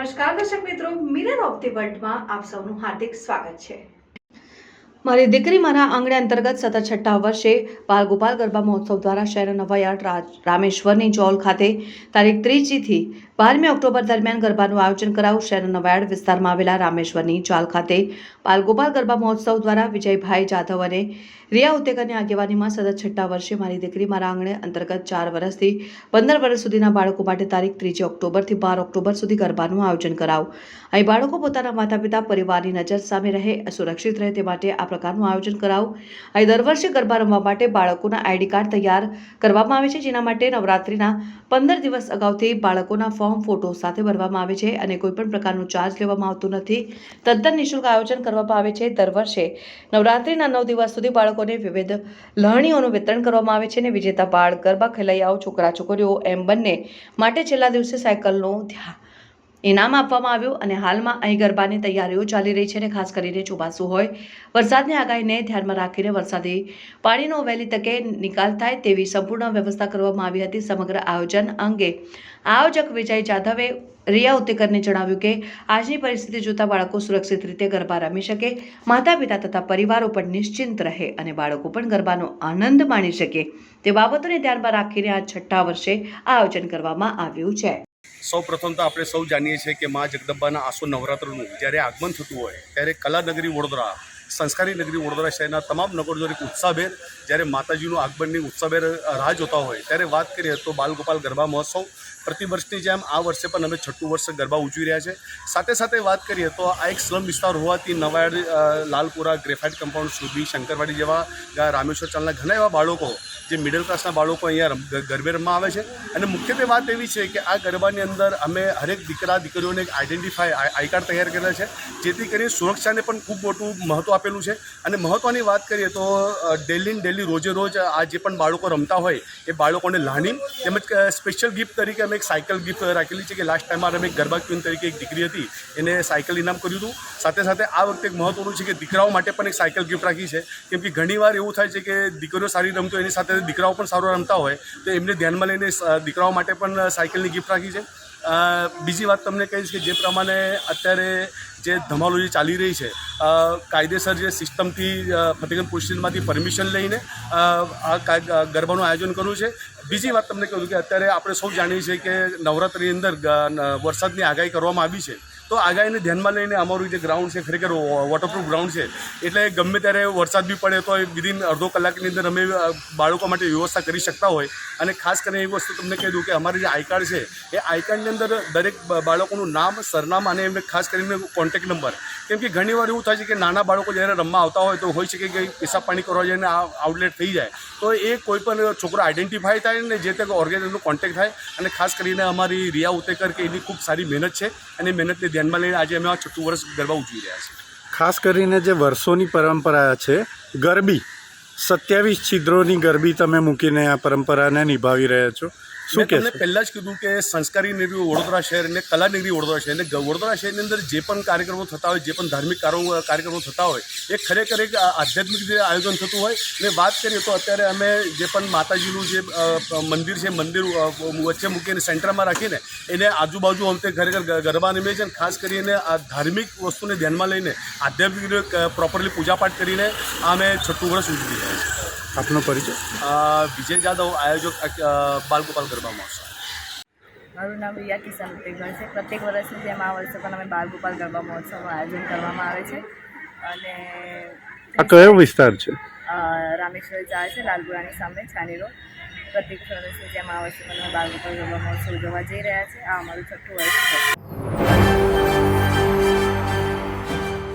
નમસ્કાર દર્શક મિત્રો, મિરર ઓફ ધી વર્લ્ડમાં આપ સૌનું હાર્દિક સ્વાગત છે। મારી દીકરી મારા આંગણે અંતર્ગત સતત છઠ્ઠા વર્ષે બાલ ગોપાલ ગરબા મહોત્સવ દ્વારા શહેરના નવાયાર્ડ રામેશ્વરની ચોલ ખાતે તારીખ 30 થી 12 ઓક્ટોબર દરમિયાન ગરબાનું આયોજન કરાયું। શહેરના નવાયાર્ડ વિસ્તારમાં આવેલા રામેશ્વરની ચોલ ખાતે બાલ ગોપાલ ગરબા મહોત્સવ દ્વારા વિજયભાઈ જાધવ અને રિયા ઉત્તેકરની આગેવાનીમાં સતત છઠ્ઠા વર્ષે મારી દીકરી મારા આંગણે અંતર્ગત 4 વર્ષથી 15 વર્ષ સુધીના બાળકો માટે તારીખ 30 ઓક્ટોબરથી 12 ઓક્ટોબર સુધી ગરબાનું આયોજન કરાયું। અહીં બાળકો પોતાના માતા પિતા પરિવારની નજર સામે રહે, સુરક્ષિત રહે તે માટે આ પ્રકારનું આયોજન કરાવું। અહીં દર વર્ષે ગરબા રમવા માટે બાળકોના આઈડી કાર્ડ તૈયાર કરવામાં આવે છે, જેના માટે નવરાત્રિના 15 દિવસ અગાઉથી બાળકોના ફોર્મ ફોટો સાથે ભરવામાં આવે છે અને કોઈપણ પ્રકારનું ચાર્જ લેવામાં આવતું નથી। તદ્દન નિઃશુલ્ક આયોજન કરવામાં આવે છે। દર વર્ષે નવરાત્રિના 9 દિવસ સુધી બાળકોને વિવિધ લણણીઓનું વિતરણ કરવામાં આવે છે અને વિજેતા બાળ ગરબા ખેલૈયાઓ છોકરા છોકરીઓ એમ બંને માટે છેલ્લા દિવસે સાયકલનું ઇનામ આપવામાં આવ્યું અને હાલમાં અહીં ગરબાની તૈયારીઓ ચાલી રહી છે અને ખાસ કરીને ચોમાસું હોય, વરસાદની આગાહીને ધ્યાનમાં રાખીને વરસાદી પાણીનો વહેલી તકે નિકાલ થાય તેવી સંપૂર્ણ વ્યવસ્થા કરવામાં આવી હતી। સમગ્ર આયોજન અંગે આયોજક વિજય જાધવે રિયા ઉત્તેકરને જણાવ્યું કે આજની પરિસ્થિતિ જોતા બાળકો સુરક્ષિત રીતે ગરબા રમી શકે, માતા પિતા તથા પરિવારો પણ નિશ્ચિંત રહે અને બાળકો પણ ગરબાનો આનંદ માણી શકે તે બાબતોને ધ્યાનમાં રાખીને આ છઠ્ઠા વર્ષે આયોજન કરવામાં આવ્યું છે। સૌ પ્રથમ તો આપણે સૌ જાણીએ છીએ કે મા જગદંબાના આસો નવરાત્રનું જ્યારે આગમન થતું હોય ત્યારે કલાનગરી વડોદરા, સંસ્કારી નગરી વડોદરા શહેરના તમામ નગરજનો એક ઉત્સાહભેર જ્યારે માતાજીનું આગમનની ઉત્સાહભેર રાહ જોતા હોય ત્યારે વાત કરીએ તો બાલ ગોપાલ ગરબા મહોત્સવ પ્રતિવર્ષની જેમ આ વર્ષે પણ અમે છઠ્ઠું વર્ષ ગરબા ઉજવી રહ્યા છે। સાથે સાથે વાત કરીએ તો આ એક સ્લમ વિસ્તાર હોવાથી નવાયાર્ડ, લાલપુરા, ગ્રેફાઇટ કમ્પાઉન્ડ, સુરભી, શંકરવાડી જેવા રામેશ્વર ચાલના ઘણા એવા બાળકો જે મિડલ ક્લાસના બાળકો અહીંયા ગરબે રમવા આવે છે અને મુખ્યત્વે વાત એવી છે કે આ ગરબાની અંદર અમે હરેક દીકરા દીકરીઓને એક આઈ કાર્ડ તૈયાર કરેલા છે, જેથી કરીને સુરક્ષાને પણ ખૂબ મોટું મહત્ત્વ આપેલું છે। અને મહત્ત્વની વાત કરીએ તો ડેલી રોજે રોજ આ જે પણ બાળકો રમતા હોય એ બાળકોને લાણી તેમજ સ્પેશિયલ ગિફ્ટ તરીકે અમે એક સાયકલ ગિફ્ટ રાખેલી છે કે લાસ્ટ ટાઈમમાં અમે ગરબા ક્વીન તરીકે એક દીકરી હતી એને સાયકલ ઇનામ કર્યું હતું। સાથે સાથે આ વખતે એક મહત્ત્વનું છે કે દીકરાઓ માટે પણ એક સાયકલ ગિફ્ટ રાખી છે, કેમ કે ઘણીવાર એવું થાય છે કે દીકરીઓ સારી રમતો એની સાથે દીકરાઓ પણ સારું રમતા હોય તો એમને ધ્યાનમાં લઈને દીકરાઓ માટે પણ સાયકલની ગિફ્ટ રાખી છે। બીજી વાત તમને કહીશ કે જે પ્રમાણે અત્યારે જે ધમાલો જે ચાલી રહી છે, કાયદેસર જે સિસ્ટમથી ફતેગંજ પોલીસ સ્ટેશનમાંથી પરમિશન લઈને આ ગરબાનું આયોજન કરવું છે। બીજી વાત તમને કહું કે અત્યારે આપણે સૌ જાણીએ છીએ કે નવરાત્રિની અંદર વરસાદની આગાહી કરવામાં આવી છે, તો આગાહીને ધ્યાનમાં લઈને અમારું જે ગ્રાઉન્ડ છે ખરેખર વોટરપ્રૂફ ગ્રાઉન્ડ છે, એટલે ગમે ત્યારે વરસાદ બી પડે તો વિધિન અડધો કલાકની અંદર અમે બાળકો માટે વ્યવસ્થા કરી શકતા હોય। અને ખાસ કરીને એ વસ્તુ તમને કહી દઉં કે અમારી જે આઈ કાર્ડ છે એ આઈ કાર્ડની અંદર દરેક બાળકોનું નામ, સરનામા અને એમને ખાસ કરીને કોન્ટેક્ટ નંબર, કેમ કે ઘણીવાર એવું થાય છે કે નાના બાળકો જ્યારે રમવા આવતા હોય તો હોઈ શકે કે પેશાબ પાણી કરવા જઈને આઉટલેટ થઈ જાય, તો એ કોઈ પણ છોકરો આઈડેન્ટિફાય થાય ને જે તે ઓર્ગેનાઇઝરનો કોન્ટેક્ટ થાય। અને ખાસ કરીને અમારી રિયા ઉત્તેકર કે એની ખૂબ સારી મહેનત છે અને મહેનતને ધ્યાનમાં લઈને આજે અમે આ છઠ્ઠું વર્ષ ગરબા ઉજવી રહ્યા છીએ। ખાસ કરીને જે વર્ષોની પરંપરા છે ગરબી, 27 છિદ્રોની ગરબી તમે મૂકીને આ પરંપરાને નિભાવી રહ્યા છો, શું કહેશો? મેં પહેલાં જ કીધું કે સંસ્કારી નગરી વડોદરા શહેર અને કલા નગરી વડોદરા શહેર અને વડોદરા શહેરની અંદર જે પણ કાર્યક્રમો થતા હોય, જે પણ ધાર્મિક કાર્યક્રમો થતા હોય એ ખરેખર એક આધ્યાત્મિક રીતે આયોજન થતું હોય। ને વાત કરીએ તો અત્યારે અમે જે પણ માતાજીનું જે મંદિર છે, મંદિર વચ્ચે મૂકીને સેન્ટરમાં રાખીને એને આજુબાજુ અમે ખરેખર ગરબા રમીએ છીએ। ખાસ કરીને આ ધાર્મિક વસ્તુને ધ્યાનમાં લઈને આધ્યાત્મિક રીતે પ્રોપરલી પૂજાપાઠ કરીને અમે છઠ્ઠું વર્ષ ઉજવી રહ્યા છીએ। આપનો પરિચય? વિજય જાદવ, આયોજક બાલ ગોપાલ ગરબા મહોત્સવ। મારું નામ રિયા કિશન ઉત્તેકર છે। પ્રત્યેક વર્ષની જેમ આ વર્ષે પણ અમે બાલ ગોપાલ ગરબા મહોત્સવનું આયોજન કરવામાં આવે છે અને આ કયો વિસ્તાર છે? રામેશ્વર ચાર છે, લાલપુરાની સામે, છાની રોડ। પ્રત્યેક વર્ષની જેમ આ વર્ષે પણ અમે બાલ ગોપાલ ગરબા મહોત્સવ ઉજવવા જઈ રહ્યા છીએ। આ અમારું છઠ્ઠું વર્ષ છે।